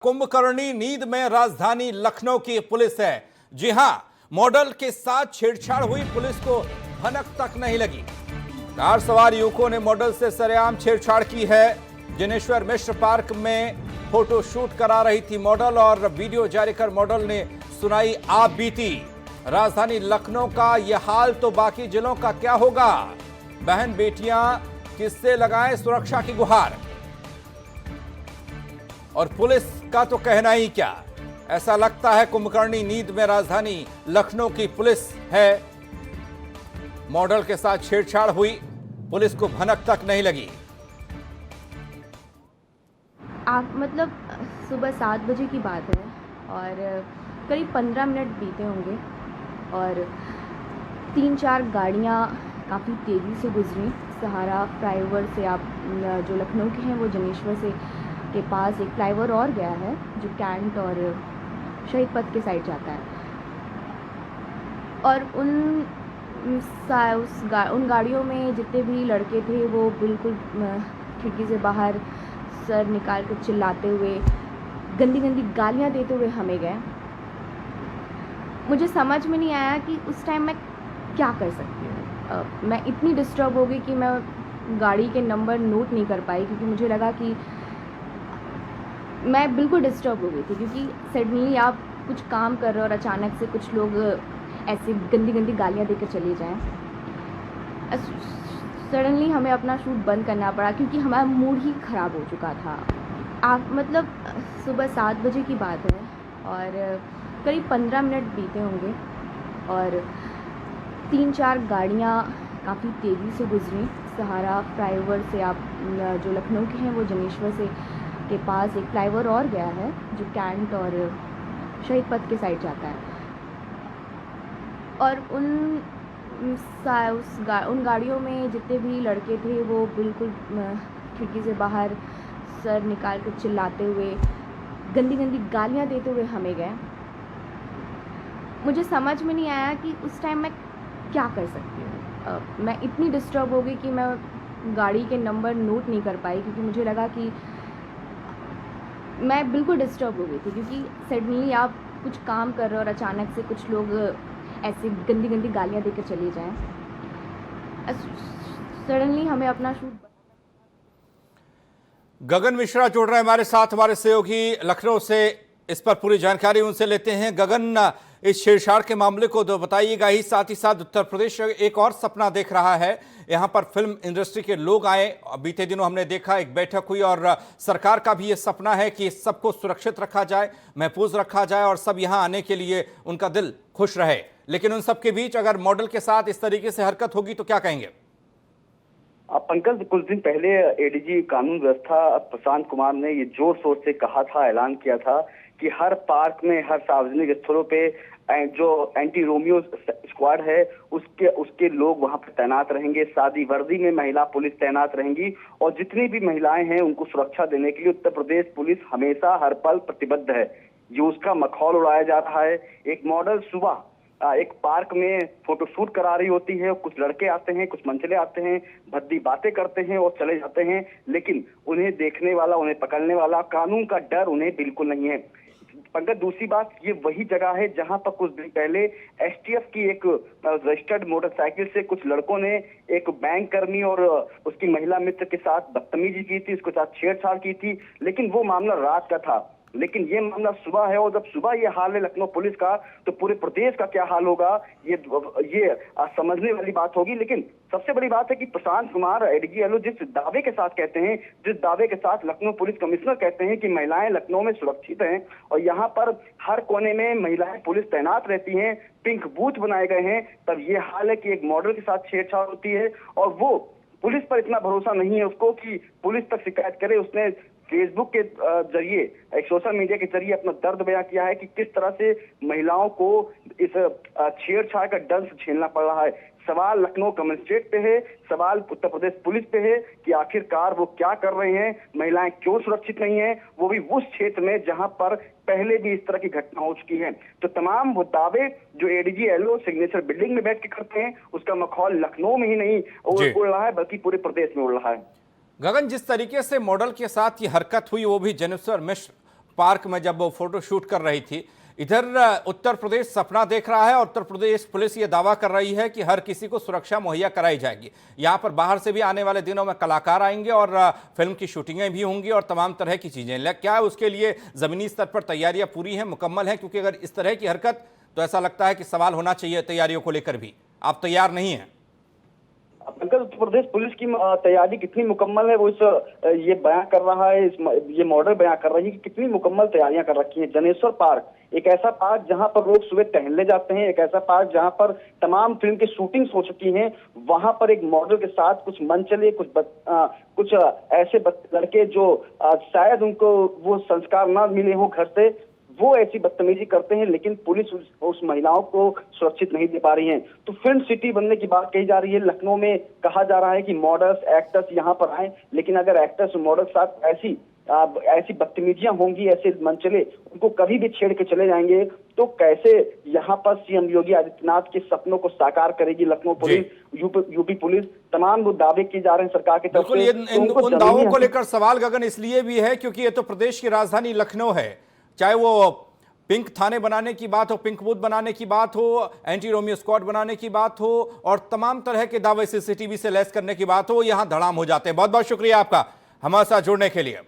कुंभकर्णी नींद में राजधानी लखनऊ की पुलिस है। जी हां, मॉडल के साथ छेड़छाड़ हुई, पुलिस को भनक तक नहीं लगी। कार सवार युवकों ने मॉडल से सरेआम छेड़छाड़ की है। जनेश्वर मिश्र पार्क में फोटो शूट करा रही थी मॉडल और वीडियो जारी कर मॉडल ने सुनाई आप बीती। राजधानी लखनऊ का यह हाल तो बाकी जिलों का क्या होगा? बहन बेटियां किससे लगाएं सुरक्षा की गुहार? और पुलिस का तो कहना ही क्या। ऐसा लगता है कुंभकर्णी नींद में राजधानी लखनऊ की पुलिस है। मॉडल के साथ छेड़छाड़ हुई, पुलिस को भनक तक नहीं लगी। मतलब सुबह 7 बजे की बात है और करीब 15 मिनट बीते होंगे और 3-4 गाड़ियाँ काफ़ी तेज़ी से गुजरी। सहारा फ्लाईओवर से आप जो लखनऊ के हैं वो जनेश्वर से के पास एक फ्लाईओवर और गया है जो कैंट और शहीद पथ के साइड जाता है। और उन गाड़ियों में जितने भी लड़के थे वो बिल्कुल खिड़की से बाहर सर निकाल कर चिल्लाते हुए, गंदी गंदी गालियाँ देते हुए हमें गए। मुझे समझ में नहीं आया कि उस टाइम मैं क्या कर सकती हूँ। मैं इतनी डिस्टर्ब हो गई कि मैं गाड़ी के नंबर नोट नहीं कर पाई, क्योंकि मुझे लगा कि मैं बिल्कुल डिस्टर्ब हो गई थी, क्योंकि सडनली आप कुछ काम कर रहे हो और अचानक से कुछ लोग ऐसे गंदी गंदी गालियाँ देकर चले जाएं। सडनली हमें अपना शूट बंद करना पड़ा क्योंकि हमारा मूड ही ख़राब हो चुका था। मतलब सुबह 7 बजे की बात है और करीब 15 मिनट बीते होंगे और 3-4 गाड़ियाँ काफ़ी तेज़ी से गुजरी। सहारा फ्लाईओवर से आप जो लखनऊ के हैं वो जनेश्वर से के पास एक फ्लाईओवर और गया है जो कैंट और शहीद पथ के साइड जाता है। और उन गाड़ियों में जितने भी लड़के थे वो बिल्कुल खिड़की से बाहर सर निकाल कर चिल्लाते हुए, गंदी गंदी गालियाँ देते हुए हमें गए। मुझे समझ में नहीं आया कि उस टाइम मैं क्या कर सकती हूँ। मैं इतनी डिस्टर्ब हो गई कि मैं गाड़ी के नंबर नोट नहीं कर पाई, क्योंकि मुझे लगा कि मैं बिल्कुल डिस्टर्ब हो गई थी, क्योंकि सडनली आप कुछ काम कर रहे हो और अचानक से कुछ लोग ऐसे गंदी गंदी गालियाँ देकर चले जाएं। सडनली हमें अपना शूट। गगन मिश्रा जुड़ रहे हैं हमारे साथ, हमारे सहयोगी लखनऊ से। इस पर पूरी जानकारी उनसे लेते हैं। गगन, इस छेड़छाड़ के मामले को तो बताइएगा ही, साथ ही साथ उत्तर प्रदेश एक और सपना देख रहा है। यहां पर फिल्म इंडस्ट्री के लोग आए, बीते दिनों हमने देखा एक बैठक हुई और सरकार का भी ये सपना है कि सबको सुरक्षित रखा जाए, महफूज रखा जाए और सब यहां आने के लिए उनका दिल खुश रहे। लेकिन उन सबके बीच अगर मॉडल के साथ इस तरीके से हरकत होगी तो क्या कहेंगे? पंकज, कुछ दिन पहले एडीजी कानून व्यवस्था प्रशांत कुमार ने ये जोर शोर से कहा था, ऐलान किया था कि हर पार्क में, हर सार्वजनिक स्थलों पे जो एंटी रोमियो स्क्वाड है उसके लोग वहां पर तैनात रहेंगे। सादी वर्दी में महिला पुलिस तैनात रहेंगी और जितनी भी महिलाएं हैं उनको सुरक्षा देने के लिए उत्तर प्रदेश पुलिस हमेशा हर पल प्रतिबद्ध है। ये उसका मखौल उड़ाया जा रहा है। एक मॉडल सुबह एक पार्क में फोटो शूट करा रही होती है, कुछ लड़के आते हैं, कुछ मंचले आते हैं, भद्दी बातें करते हैं और चले जाते हैं, लेकिन उन्हें देखने वाला, उन्हें पकड़ने वाला, कानून का डर उन्हें बिल्कुल नहीं है। पंकज, दूसरी बात, ये वही जगह है जहां पर कुछ दिन पहले एसटीएफ की एक रजिस्टर्ड मोटरसाइकिल से कुछ लड़कों ने एक बैंक कर्मी और उसकी महिला मित्र के साथ बदतमीजी की थी, उसके साथ छेड़छाड़ की थी, लेकिन वो मामला रात का था। लेकिन ये मामला सुबह है और जब सुबह ये हाल है लखनऊ पुलिस का, तो पूरे प्रदेश का क्या हाल होगा ये समझने वाली बात होगी। लेकिन सबसे बड़ी बात है कि प्रशांत कुमार एडीजी जिस दावे के साथ कहते हैं, जिस दावे के साथ लखनऊ पुलिस कमिश्नर कहते हैं कि महिलाएं लखनऊ में सुरक्षित हैं और यहाँ पर हर कोने में महिलाएं पुलिस तैनात रहती हैं, पिंक बूथ बनाए गए हैं, तब ये हाल है कि एक मॉडल के साथ छेड़छाड़ होती है और वो पुलिस पर इतना भरोसा नहीं है उसको कि पुलिस तक शिकायत करे। उसने फेसबुक के जरिए, एक सोशल मीडिया के जरिए अपना दर्द बयां किया है कि किस तरह से महिलाओं को इस छेड़छाड़ का डर झेलना पड़ रहा है। सवाल लखनऊ कमिश्नरेट पे है, सवाल उत्तर प्रदेश पुलिस पे है कि आखिरकार वो क्या कर रहे हैं, महिलाएं क्यों सुरक्षित नहीं है, वो भी उस क्षेत्र में जहां पर पहले भी इस तरह की घटना हो चुकी है। तो तमाम वो दावे जो एडीजी एलओ सिग्नेचर बिल्डिंग में बैठ के करते हैं, उसका मखौल लखनऊ में ही नहीं उड़ रहा है बल्कि पूरे प्रदेश में उड़ रहा है। गगन, जिस तरीके से मॉडल के साथ ये हरकत हुई वो भी जनेश्वर मिश्र पार्क में जब वो फोटो शूट कर रही थी। इधर उत्तर प्रदेश सपना देख रहा है और उत्तर प्रदेश पुलिस ये दावा कर रही है कि हर किसी को सुरक्षा मुहैया कराई जाएगी। यहाँ पर बाहर से भी आने वाले दिनों में कलाकार आएंगे और फिल्म की शूटिंगें भी होंगी और तमाम तरह की चीजें। क्या उसके लिए जमीनी स्तर पर तैयारियां पूरी हैं, मुकम्मल हैं? क्योंकि अगर इस तरह की हरकत, तो ऐसा लगता है कि सवाल होना चाहिए तैयारियों को लेकर भी। आप तैयार नहीं हैं? पंकज, उत्तर प्रदेश पुलिस की तैयारी कितनी मुकम्मल है वो ये बयान कर रहा है, ये मॉडल बयान कर रही है कि कितनी मुकम्मल तैयारियां कर रखी हैं। जनेश्वर पार्क, एक ऐसा पार्क जहां पर लोग सुबह टहलने जाते हैं, एक ऐसा पार्क जहां पर तमाम फिल्म की शूटिंग्स हो चुकी हैं, वहां पर एक मॉडल के साथ कुछ मनचले, कुछ ऐसे लड़के जो शायद उनको वो संस्कार ना मिले हो घर से, वो ऐसी बदतमीजी करते हैं, लेकिन पुलिस उस महिलाओं को सुरक्षित नहीं दे पा रही है। तो फिल्म सिटी बनने की बात कही जा रही है। लखनऊ में कहा जा रहा है कि मॉडल्स, एक्टर्स यहाँ पर आए, लेकिन अगर एक्टर्स और मॉडल साथ ऐसी बदतमीजियां होंगी, ऐसे मनचले उनको कभी भी छेड़ के चले जाएंगे, तो कैसे यहाँ पर सीएम योगी आदित्यनाथ के सपनों को साकार करेगी लखनऊ पुलिस, यूपी पुलिस? तमाम वो दावे किए जा रहे हैं सरकार की तरफ से। उन दावों को लेकर सवाल गगन इसलिए भी है क्योंकि ये तो प्रदेश की राजधानी लखनऊ है। चाहे वो पिंक थाने बनाने की बात हो, पिंक बूथ बनाने की बात हो, एंटी रोमियो स्क्वाड बनाने की बात हो और तमाम तरह के दावे सीसीटीवी से लैस करने की बात हो, यहां धड़ाम हो जाते हैं। बहुत बहुत शुक्रिया आपका हमारे साथ जुड़ने के लिए।